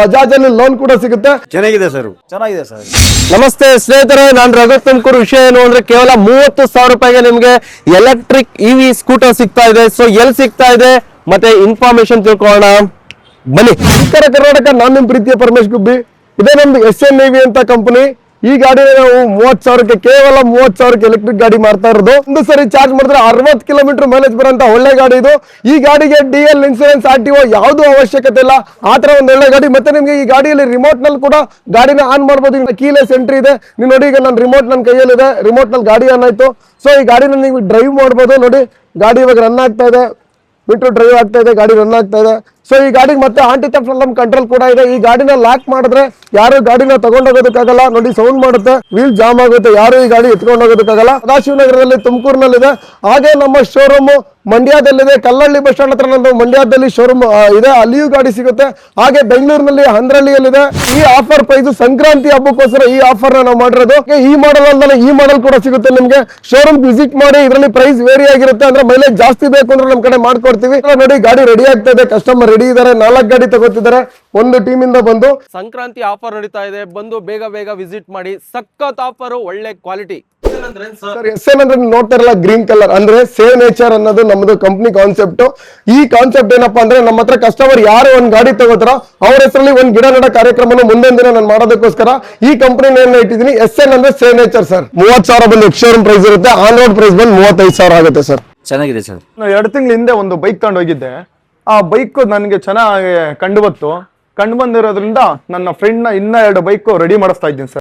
ಬಜಾಜ್ ಅಲ್ಲಿ ಲೋನ್ ಕೂಡ ಸಿಗುತ್ತೆ. ಚೆನ್ನಾಗಿದೆ ಸರ್. ನಮಸ್ತೆ ಸ್ನೇಹಿತರೆ, ನಾನು ರಘು ತುಮಕೂರು. ವಿಷಯ ಏನು ಅಂದ್ರೆ ಕೇವಲ 30,000 ರೂಪಾಯಿಗೆ ನಿಮ್ಗೆ ಎಲೆಕ್ಟ್ರಿಕ್ ಇವಿ ಸ್ಕೂಟರ್ ಸಿಗ್ತಾ ಇದೆ. ಸೊ ಎಲ್ಲಿ ಸಿಗ್ತಾ ಇದೆ ಮತ್ತೆ ಇನ್ಫಾರ್ಮೇಶನ್ ತಿಳ್ಕೊಳ್ಳೋಣ ಬನ್ನಿ. ಉತ್ತರ ಕರ್ನಾಟಕ, ನಾನು ನಿಮ್ ಪ್ರೀತಿಯ ಪರಮೇಶ್ ಗುಬ್ಬಿ. ಇದೇ ನಮ್ದು SNEV ಅಂತ ಕಂಪನಿ. ಈ ಗಾಡಿ ನಾವು 30,000ಕ್ಕೆ, ಕೇವಲ 30,000ಕ್ಕೆ ಎಲೆಕ್ಟ್ರಿಕ್ ಗಾಡಿ ಮಾಡ್ತಾ ಇರೋದು. ಒಂದು ಸರಿ ಚಾರ್ಜ್ ಮಾಡಿದ್ರೆ 60 ಕಿಲೋಮೀಟರ್ ಮೈಲೇಜ್ ಬರೋಂತ ಒಳ್ಳೆ ಗಾಡಿ ಇದು. ಈ ಗಾಡಿಗೆ DL ಇನ್ಸೂರೆನ್ಸ್ RTO ಯಾವ್ದು ಅವಶ್ಯಕತೆ ಇಲ್ಲ. ಆತರ ಒಂದು ಒಳ್ಳೆ ಗಾಡಿ. ಮತ್ತೆ ನಿಮ್ಗೆ ಈ ಗಾಡಿಯಲ್ಲಿ ರಿಮೋಟ್ ನಲ್ಲಿ ಕೂಡ ಗಾಡಿನ ಆನ್ ಮಾಡಬಹುದು. ಕೀಲೆಸ್ ಎಂಟ್ರಿ ಇದೆ. ನೀವು ನೋಡಿ, ಈಗ ನನ್ನ ರಿಮೋಟ್ ನನ್ನ ಕೈಯಲ್ಲಿದೆ. ರಿಮೋಟ್ ನಲ್ಲಿ ಗಾಡಿ ಆನ್ ಆಯ್ತು. ಸೊ ಈ ಗಾಡಿನ ನೀವು ಡ್ರೈವ್ ಮಾಡಬಹುದು. ನೋಡಿ, ಗಾಡಿ ಇವಾಗ ರನ್ ಆಗ್ತಾ ಇದೆ. ಮೀಟರ್ ಡ್ರೈವ್ ಆಗ್ತಾ ಇದೆ, ಗಾಡಿ ರನ್ ಆಗ್ತಾ ಇದೆ. ಸೊ ಈ ಗಾಡಿಗೆ ಮತ್ತೆ ಆಂಟಿ ಥೆಫ್ಟ್ ಅಲಾರ್ಮ್ ಕಂಟ್ರೋಲ್ ಕೂಡ ಇದೆ. ಈ ಗಾಡಿನ ಲಾಕ್ ಮಾಡಿದ್ರೆ ಯಾರು ಗಾಡಿನ ತಗೊಂಡೋಗೋದಕ್ಕಾಗಲ್ಲ. ನೋಡಿ, ಸೌಂಡ್ ಮಾಡುತ್ತೆ, ವೀಲ್ ಜಾಮ್ ಆಗುತ್ತೆ, ಯಾರು ಈ ಗಾಡಿ ಎತ್ಕೊಂಡು ಹೋಗೋದಕ್ಕಾಗಲ್ಲ. ಸದಾಶಿವನಗರದಲ್ಲಿ, ತುಮಕೂರಿನಲ್ಲಿದೆ. ಹಾಗೆ ನಮ್ಮ ಶೋರೂಮ್ ಮಂಡ್ಯದಲ್ಲಿದೆ. ಕಲ್ಲಳ್ಳಿ ಬಸ್ ಸ್ಟ್ಯಾಂಡ್ ಹತ್ರ ನಮ್ದು ಮಂಡ್ಯದಲ್ಲಿ ಶೋರೂಮ್ ಇದೆ, ಅಲ್ಲಿಯೂ ಗಾಡಿ ಸಿಗುತ್ತೆ. ಹಾಗೆ ಬೆಂಗಳೂರಿನಲ್ಲಿ ಹಂದ್ರಳ್ಳಿಯಲ್ಲಿದೆ. ಈ ಆಫರ್ ಪ್ರೈಸ್ ಸಂಕ್ರಾಂತಿ ಹಬ್ಬಕ್ಕೋಸ್ಕರ ಈ ಆಫರ್ ನಾವು ಮಾಡಿರೋದು. ಈ ಮಾಡಲ್ ಅಂದ್ರೆ ಈ ಮಾಡಲ್ ಕೂಡ ಸಿಗುತ್ತೆ ನಿಮ್ಗೆ. ಶೋರೂಮ್ ವಿಸಿಟ್ ಮಾಡಿ. ಇದರಲ್ಲಿ ಪ್ರೈಸ್ ವೇರಿ ಆಗಿರುತ್ತೆ. ಅಂದ್ರೆ ಮೈಲೇಜ್ ಜಾಸ್ತಿ ಬೇಕು ಅಂದ್ರೆ ನಮ್ ಕಡೆ ಮಾಡ್ಕೊಡ್ತೀವಿ. ನೋಡಿ, ಗಾಡಿ ರೆಡಿ ಆಗ್ತಾ ಇದೆ, ಕಸ್ಟಮರ್ ರೆಡಿ ಇದಾರೆ. 4 ಗಾಡಿ ತಗೋತಿದ್ದಾರೆ ಒಂದು ಟೀಮ್ ಇಂದ ಬಂದು. ಸಂಕ್ರಾಂತಿ ಆಫರ್ ನಡೀತಾ ಇದೆ, ಬಂದು ಬೇಗ ವಿಸಿಟ್ ಮಾಡಿ. ಸಖತ್ ಆಫರ್, ಒಳ್ಳೆ ಕ್ವಾಲಿಟಿ. ಸರ್, SN ಅಂದ್ರೆ ನೋಡ್ತಾ ಇರಲ್ಲ, ಗ್ರೀನ್ ಕಲರ್ ಅಂದ್ರೆ ಸೇವ್ ನೇಚರ್ ಅನ್ನೋದು ನಮ್ದು ಕಂಪ್ನಿ ಕಾನ್ಸೆಪ್ಟ್. ಈ ಕಾನ್ಸೆಪ್ಟ್ ಏನಪ್ಪಾ ಅಂದ್ರೆ, ನಮ್ಮ ಹತ್ರ ಕಸ್ಟಮರ್ ಯಾರು ಒಂದ್ ಗಾಡಿ ತಗೋತಾರ ಅವ್ರ ಹೆಸರಲ್ಲಿ ಒಂದ್ ಗಿಡ ನೆಡೋ ಕಾರ್ಯಕ್ರಮ ಮುಂದಿನ ದಿನ ನಾನು ಮಾಡೋದಕ್ಕೋಸ್ಕರ ಈ ಕಂಪನಿ ನೇಮ್ ಇಟ್ಟಿದ್ದೀನಿ. SN ಅಂದ್ರೆ ಸೇವ್ ನೇಚರ್ ಸರ್. 30,000 ಬಂದು ಶೋರೂಮ್ ಪ್ರೈಸ್ ಇರುತ್ತೆ. ಆನ್ ರೋಡ್ ಪ್ರೈಸ್ ಬಂದು 35,000 ಆಗುತ್ತೆ ಸರ್. ಚೆನ್ನಾಗಿದೆ ಸರ್. ನಾನು 2 ತಿಂಗಳ ಹಿಂದೆ ಒಂದು ಬೈಕ್ ತಗೊಂಡು ಹೋಗಿದ್ದೆ. ಆ ಬೈಕ್ ನನಗೆ ಚೆನ್ನಾಗಿ ಕಂಡು ಬಂದಿರೋದ್ರಿಂದ ನನ್ನ ಫ್ರೆಂಡ್ ನ ಇನ್ನ 2 ಬೈಕ್ ರೆಡಿ ಮಾಡಿಸ್ತಾ ಇದ್ದೀನಿ ಸರ್.